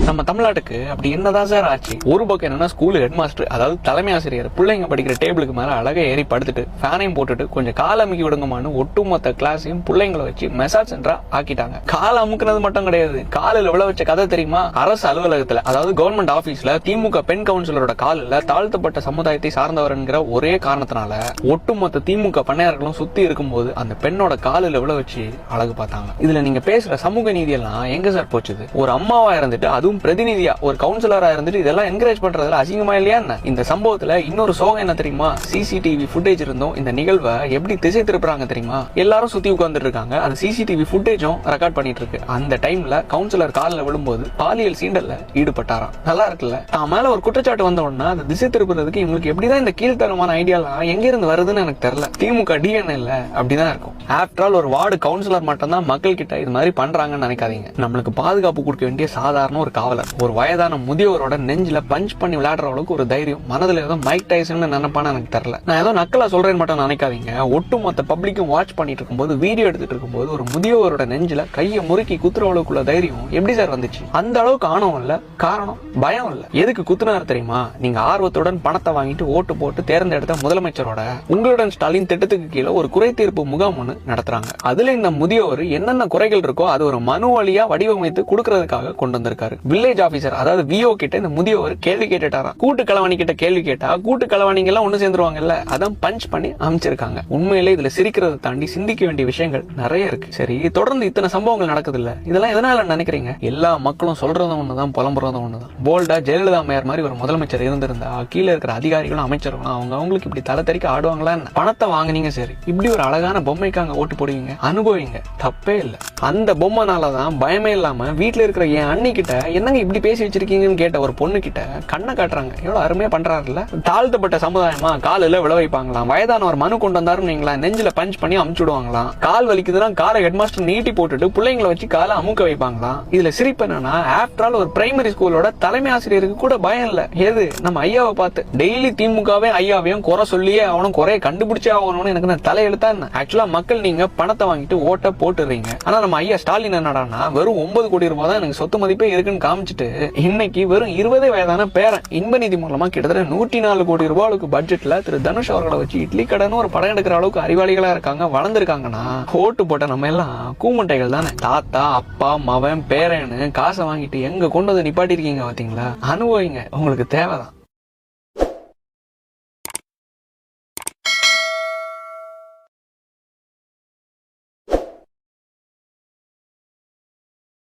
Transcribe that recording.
நம்ம தமிழ்நாட்டுக்கு அப்படி என்னதான் சார் ஆச்சு? ஒரு பக்கம் என்னன்னா ஸ்கூல் ஹெட் மாஸ்டர், அதாவது தலைமை ஆசிரியர், பிள்ளைங்க படிக்கிற டேபிளுக்கு மேல அழகா ஏறி படுத்துட்டு ஃபேனையும் போட்டுட்டு கொஞ்சம் கால அமுக்கி விடுங்கமான்னு ஒட்டுமொத்த கிளாஸையும் பிள்ளைங்களை வச்சு மெசாஜ் சென்டரா ஆக்கிட்டாங்க. கால அமுக்குனது மட்டும் கிடையாது, காலில் விழ வச்ச கதை தெரியுமா? அரசு அலுவலகத்துல, அதாவது கவர்மெண்ட் ஆபீஸ்ல திமுக பெண் கவுன்சிலரோட காலில் தாழ்த்தப்பட்ட சமுதாயத்தை சார்ந்தவர் என்கிற ஒரே காரணத்தினால ஒட்டுமொத்த திமுக பண்ணையார்களும் சுத்தி இருக்கும்போது அந்த பெண்ணோட காலில் விழ வச்சு அழகு பார்த்தாங்க. இதுல நீங்க பேசுற சமூக நீதி எல்லாம் எங்க சார் போச்சுது? ஒரு அம்மாவா இருந்துட்டு, அதுவும் பிரதிநிதியா ஒரு கவுன்சிலரா இருந்துட்டு இதெல்லாம் என்கரேஜ் பண்றதுல அசிங்கமா இல்லையா? இந்த சம்பவத்துல இன்னொரு சோகம் என்ன தெரியுமா? சிசிடிவி ஃபுட்டேஜ் இருந்தும் இந்த நிகழ்வை எப்படி திசை திருப்புறாங்க தெரியுமா? எல்லாரும் சுத்தி உட்கார்ந்துட்டு இருக்காங்க, அந்த சிசிடிவி ஃபுட்டேஜும் ரெக்கார்ட் பண்ணிட்டு இருக்கு. அந்த டைம்ல கவுன்சிலர் காலில் விழும்போது பாலியல் சீண்டல்ல ஈடுபட்டாராம். நல்லா இருக்குல்ல? தான் மேல ஒரு குற்றச்சாட்டு வந்த உடனே அதை திசை திருப்புறதுக்கு இவங்களுக்கு எப்படிதான் இந்த கீழ்த்தரமான ஐடியாலாம் எங்க இருந்து வருதுன்னு எனக்கு தெரியல. திமுக டிஎன்ஏ இல்ல அப்படிதான் இருக்கும். ஆஃப்டர் ஆல் ஒரு வார்டு கவுன்சிலர் மட்டும் தான் மக்கள் கிட்ட இது மாதிரி பண்றாங்கன்னு நினைக்காதீங்க. நம்மளுக்கு பாதுகாப்பு கொடுக்க வேண்டிய சாதாரண ஒரு காவலர், ஒரு வயதான முதியவரோட நெஞ்சில பஞ்ச் பண்ணி விளையாடுற அளவுக்கு ஒரு தைரியம், மனதில் ஏதோ மைக் டைசன் நினைப்பான்னு எனக்கு தெரியல. நான் ஏதோ நக்கலா சொல்றேன்னு மட்டும் நினைக்காதீங்க. ஒட்டுமொத்த பப்ளிக்கும் வாட்ச் பண்ணிட்டு இருக்கும்போது, வீடியோ எடுத்துட்டு இருக்கும்போது ஒரு முதியவரோட நெஞ்சில கையை முறுக்கி குத்துற அளவுக்குள்ள தைரியம் எப்படி சார் வந்துச்சு? அந்த அளவுக்கு ஆணவம் இல்ல, காரணம் பயம் இல்ல. எதுக்கு குத்துனாரு தெரியுமா? நீங்க ஆர்வத்துடன் பணத்தை வாங்கிட்டு ஓட்டு போட்டு தேர்ந்தெடுத்த முதலமைச்சரோட உங்களுடன் ஸ்டாலின் திட்டத்துக்கு கீழே ஒரு குறை தீர்ப்பு முகாம் ஒன்று நடத்துறாங்க. அதுல இந்த முதியவர் என்னென்ன குறைகள் இருக்கோ அது ஒரு மனு வழியா வடிவமைத்து கொடுக்கறதுக்காக கொண்டு வந்திருக்காரு. வில்லேஜ் ஆபீசர், அதாவது விஓ கிட்ட இந்த முதியவர் கேள்வி கேட்டுட்டாரா. கூட்டு களவாணி கிட்ட கேள்வி கேட்டா கூட்டு களவாணிங்க எல்லாம் ஒண்ணு சேர்ந்துருவாங்கல்ல, அதான் பஞ்ச் பண்ணி அமைச்சிருக்காங்க. உண்மையிலே இதுல சிரிக்கிறத தாண்டி சிந்திக்க வேண்டிய விஷயங்கள் நிறைய இருக்கு. சரி, தொடர்ந்து இத்தனை சம்பவங்கள் நடக்குது இல்ல, இதெல்லாம் எதனால நினைக்கிறீங்க? எல்லா மக்களும் சொல்றதும் ஒண்ணுதான், புலம்புறதும் ஒண்ணுதான். போல்டா ஜெயலலிதா அம்மையார் மாதிரி ஒரு முதலமைச்சர் இருந்திருந்தா கீழே இருக்கிற அதிகாரிகளும் அமைச்சர்களும் அவங்களுக்கு இப்படி தலை தெறிக்க ஆடுவாங்களா? பணத்தை வாங்கினீங்க சரி, இப்படி ஒரு அழகான பொம்மைக்கு அங்க ஓட்டு போடுவீங்க, அனுபவிங்க, தப்பே இல்ல. அந்த பொம்மைனாலதான் பயமே இல்லாம வீட்டுல இருக்கிற என் அண்ணி கிட்ட என்னங்க இப்படி பேசி வச்சிருக்கீங்கன்னு கேட்ட ஒரு பொண்ணு கிட்ட கண்ணை காட்டுறாங்க. எவ்வளவு அருமையா பண்றாருல்ல? தாழ்த்தப்பட்ட சமுதாயமா காலில் விழ வைப்பாங்களாம், வயதானவர் மனு கொண்டு வந்தாருன்னு நெஞ்சில பஞ்ச் பண்ணி அமுச்சுடுவாங்களாம், கால் வலிக்குதுன்னா காலை ஹெட் மாஸ்டர் நீட்டி போட்டுட்டு பிள்ளைங்களை வச்சு காலை அமுக்க வைப்பாங்களாம். இதுல சிரிப்பு என்னன்னா, ஆஃப்டர் ஆல் ஒரு பிரைமரி ஸ்கூலோட தலைமை ஆசிரியருக்கு கூட பயம் இல்ல. எது? நம்ம ஐயாவை பார்த்து டெய்லி திமுகவே ஐயாவையும் குறை சொல்லியே அவனும் குறைய கண்டுபிடிச்சே ஆகணும்னு எனக்கு தலையெழுத்தா என்ன? ஆக்சுவலா மக்கள் நீங்க பணத்தை வாங்கிட்டு ஓட்ட போட்டுறீங்க. ஆனா நம்ம ஐயா ஸ்டாலின் என்னடானா வெறும் 9 கோடி ரூபாய் தான் எனக்கு சொத்து மதிப்பே இருக்குன்னு காமிச்சிட்டு இன்னைக்கு வெறும் 20 வயதான பேரன் இன்ப நிதி மூலமா கிட்டத்தட்ட 104 கோடி ரூபாய்க்கு பட்ஜெட்ல திரு தனுஷ் அவர்களை வச்சு இட்லி கடைன்னு ஒரு படம் எடுக்கிற அளவுக்கு அறிவாளிகளா இருக்காங்க, வளர்ந்துருக்காங்கன்னா ஓட்டு போட்ட நம்ம எல்லாம் கூமுட்டைகள் தானே. தாத்தா, அப்பா, மவன், பேரன்னு காசை வாங்கிட்டு எங்க கொண்டு வந்து நிப்பாட்டி இருக்கீங்க பாத்தீங்களா? அனுபவிங்க, உங்களுக்கு தேவைதான்.